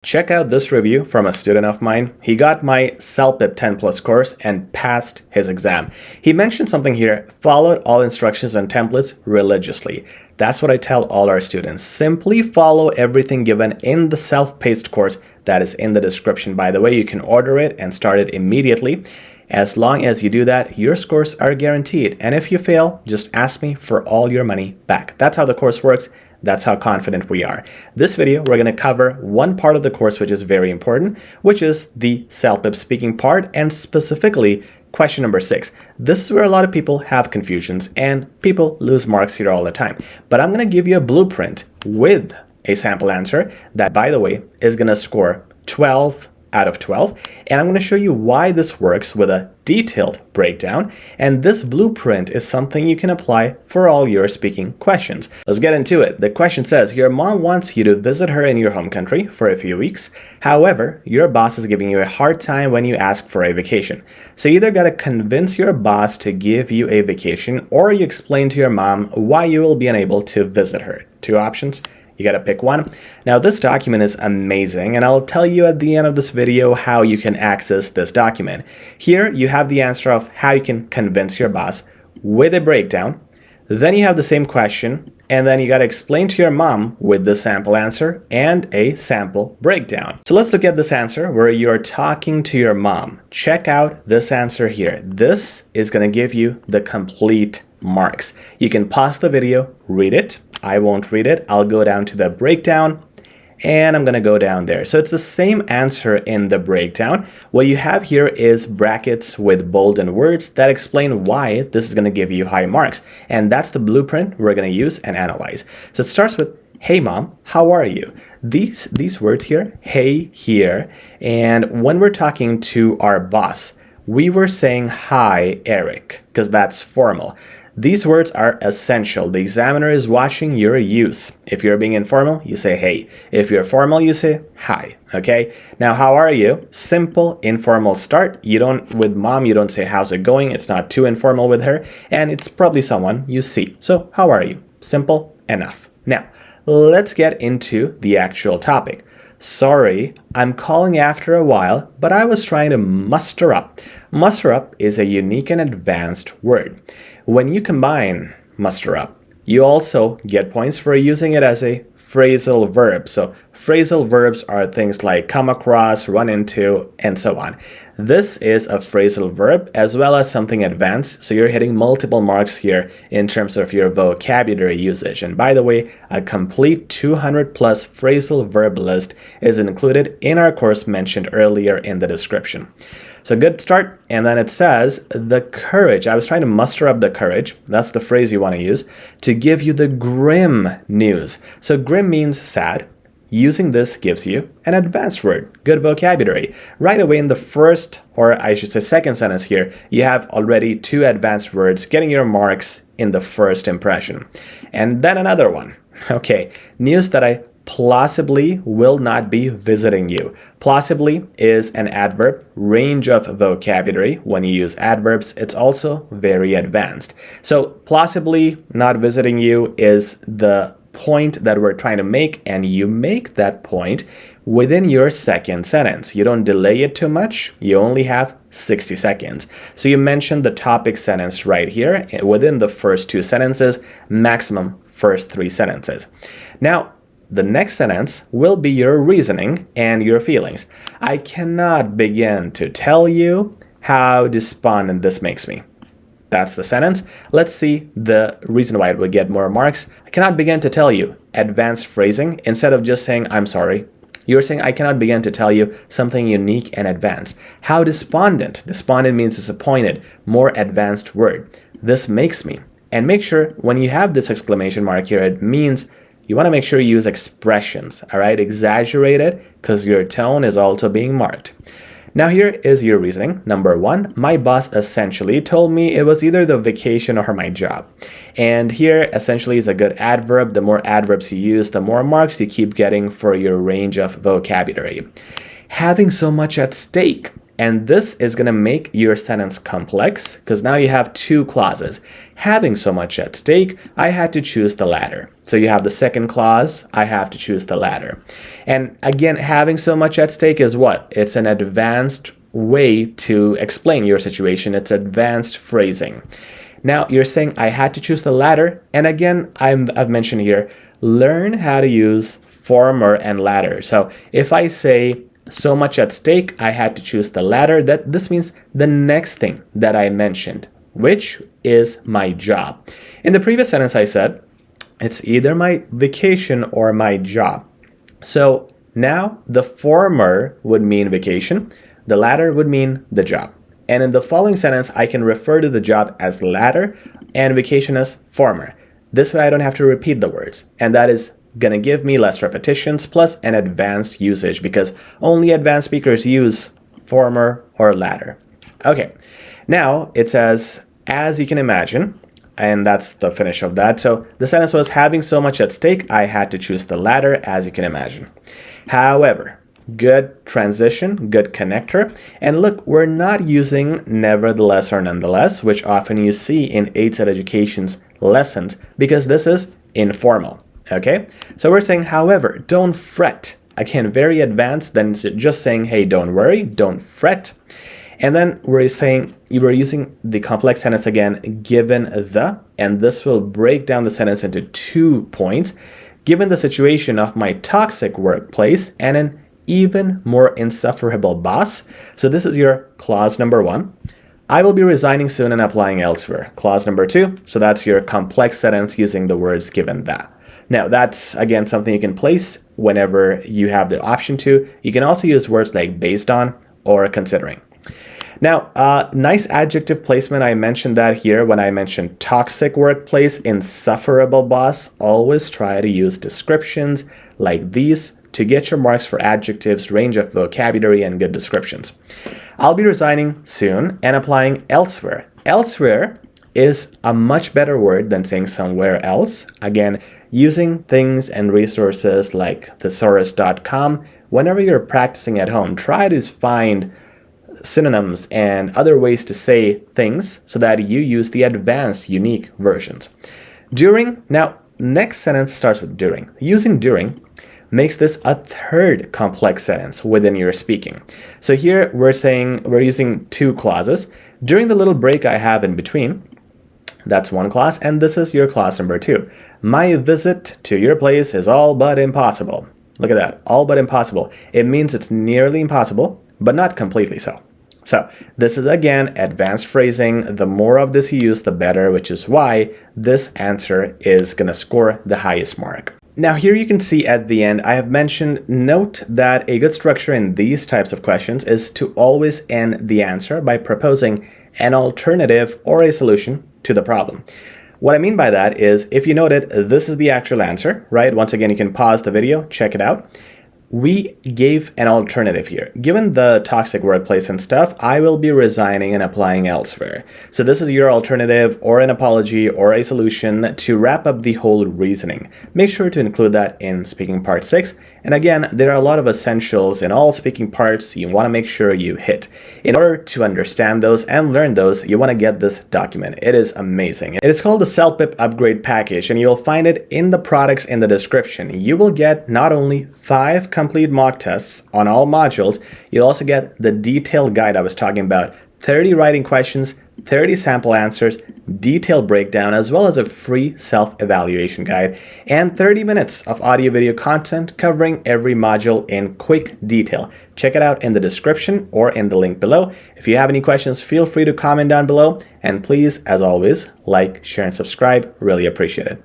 Check out this review from a student of mine. He got my CELPIP 10 Plus course and passed his exam. He mentioned something here, followed all instructions and templates religiously. That's what I tell all our students. Simply follow everything given in the self-paced course that is in the description. By the way, you can order it and start it immediately. As long as you do that, your scores are guaranteed. And if you fail, just ask me for all your money back. That's how the course works. That's how confident we are. This video, we're going to cover one part of the course which is very important, which is the CELPIP speaking part, and specifically question number 6. This is where a lot of people have confusions and people lose marks here all the time. But I'm going to give you a blueprint with a sample answer that, by the way, is going to score 12 out of 12. And I'm going to show you why this works with a detailed breakdown. And this blueprint is something you can apply for all your speaking questions. Let's get into it. The question says, your mom wants you to visit her in your home country for a few weeks. However, your boss is giving you a hard time when you ask for a vacation. So you either got to convince your boss to give you a vacation, or you explain to your mom why you will be unable to visit her. Two options. You got to pick one. Now, this document is amazing, and I'll tell you at the end of this video how you can access this document. Here, you have the answer of how you can convince your boss with a breakdown. Then you have the same question, and then you got to explain to your mom with the sample answer and a sample breakdown. So let's look at this answer where you're talking to your mom. Check out this answer here. This is going to give you the complete marks. You can pause the video, read it. I won't read it. I'll go down to the breakdown and I'm going to go down there. So it's the same answer in the breakdown. What you have here is brackets with bolded words that explain why this is going to give you high marks. And that's the blueprint we're going to use and analyze. So it starts with, hey mom, how are you? These words here, hey here. And when we're talking to our boss, we were saying hi, Eric, because that's formal. These words are essential. The examiner is watching your use. If you're being informal, you say hey. If you're formal, you say hi. Okay? Now, how are you? Simple, informal start. With mom, you don't say how's it going. It's not too informal with her. And it's probably someone you see. So, how are you? Simple enough. Now, let's get into the actual topic. Sorry, I'm calling after a while, but I was trying to muster up. Muster up is a unique and advanced word. When you combine muster up, you also get points for using it as a phrasal verb. So phrasal verbs are things like come across, run into, and so on. This is a phrasal verb as well as something advanced. So you're hitting multiple marks here in terms of your vocabulary usage. And by the way, a complete 200 plus phrasal verb list is included in our course mentioned earlier in the description. So good start. And then it says the courage. I was trying to muster up the courage. That's the phrase you want to use to give you the grim news. So grim means sad. Using this gives you an advanced word. Good vocabulary. Right away in the first, or I should say second sentence here, you have already 2 advanced words getting your marks in the first impression. And then another one. Okay, news that I plausibly will not be visiting you. Plausibly is an adverb, range of vocabulary. When you use adverbs, it's also very advanced. So plausibly not visiting you is the point that we're trying to make, and you make that point within your second sentence. You don't delay it too much. You only have 60 seconds. So you mentioned the topic sentence right here within the first 2 sentences, maximum first 3 sentences. Now, the next sentence will be your reasoning and your feelings. I cannot begin to tell you how despondent this makes me. That's the sentence. Let's see the reason why it would get more marks. I cannot begin to tell you. Advanced phrasing. Instead of just saying, I'm sorry, you're saying, I cannot begin to tell you something unique and advanced. How despondent. Despondent means disappointed. More advanced word. This makes me. And make sure when you have this exclamation mark here, it means you want to make sure you use expressions. All right. Exaggerate it because your tone is also being marked. Now here is your reasoning. Number 1, my boss essentially told me it was either the vacation or my job. And here essentially is a good adverb. The more adverbs you use, the more marks you keep getting for your range of vocabulary. Having so much at stake. And this is going to make your sentence complex because now you have two clauses. Having so much at stake, I had to choose the latter. So you have the second clause, I have to choose the latter. And again, having so much at stake is what? It's an advanced way to explain your situation. It's advanced phrasing. Now you're saying I had to choose the latter. And again, I've mentioned here, learn how to use former and latter. So if I say so much at stake, I had to choose the latter, this means the next thing that I mentioned, which is my job. In the previous sentence I said, it's either my vacation or my job. So now the former would mean vacation, the latter would mean the job. And in the following sentence, I can refer to the job as latter and vacation as former. This way I don't have to repeat the words. And that is going to give me less repetitions plus an advanced usage because only advanced speakers use former or latter. Okay, now it says, as you can imagine, and that's the finish of that. So the sentence was, having so much at stake, I had to choose the latter, as you can imagine. However, good transition, good connector. And look, we're not using nevertheless or nonetheless, which often you see in HZad Education's lessons, because this is informal. Okay, so we're saying, however, don't fret. Again, very advanced than just saying, hey, don't worry, don't fret. And then we're saying, we're using the complex sentence again, given the, and this will break down the sentence into 2 points. Given the situation of my toxic workplace and an even more insufferable boss. So this is your clause number 1. I will be resigning soon and applying elsewhere. Clause number 2. So that's your complex sentence using the words given that. Now, that's, again, something you can place whenever you have the option to. You can also use words like based on or considering. Now, nice adjective placement. I mentioned that here when I mentioned toxic workplace, insufferable boss. Always try to use descriptions like these to get your marks for adjectives, range of vocabulary, and good descriptions. I'll be resigning soon and applying elsewhere. Elsewhere is a much better word than saying somewhere else. Again, using things and resources like thesaurus.com. Whenever you're practicing at home, try to find synonyms and other ways to say things so that you use the advanced, unique versions. During, now, next sentence starts with during. Using during makes this a third complex sentence within your speaking. So here we're saying we're using 2 clauses. During the little break I have in between, that's one clause, and this is your clause number 2. My visit to your place is all but impossible. Look at that, all but impossible. It means it's nearly impossible, but not completely so. So this is, again, advanced phrasing. The more of this you use, the better, which is why this answer is going to score the highest mark. Now here you can see at the end, I have mentioned, note that a good structure in these types of questions is to always end the answer by proposing an alternative or a solution to the problem. What I mean by that is, if you noted, this is the actual answer, right? Once again, you can pause the video, check it out. We gave an alternative here. Given the toxic workplace and stuff, I will be resigning and applying elsewhere. So this is your alternative or an apology or a solution to wrap up the whole reasoning. Make sure to include that in speaking part 6. And again, there are a lot of essentials in all speaking parts you want to make sure you hit. In order to understand those and learn those, you want to get this document. It is amazing. It is called the CELPIP Upgrade Package, and you'll find it in the products in the description. You will get not only 5 complete mock tests on all modules, you'll also get the detailed guide I was talking about, 30 writing questions, 30 sample answers, detailed breakdown, as well as a free self-evaluation guide, and 30 minutes of audio-video content covering every module in quick detail. Check it out in the description or in the link below. If you have any questions, feel free to comment down below. And please, as always, like, share, and subscribe. Really appreciate it.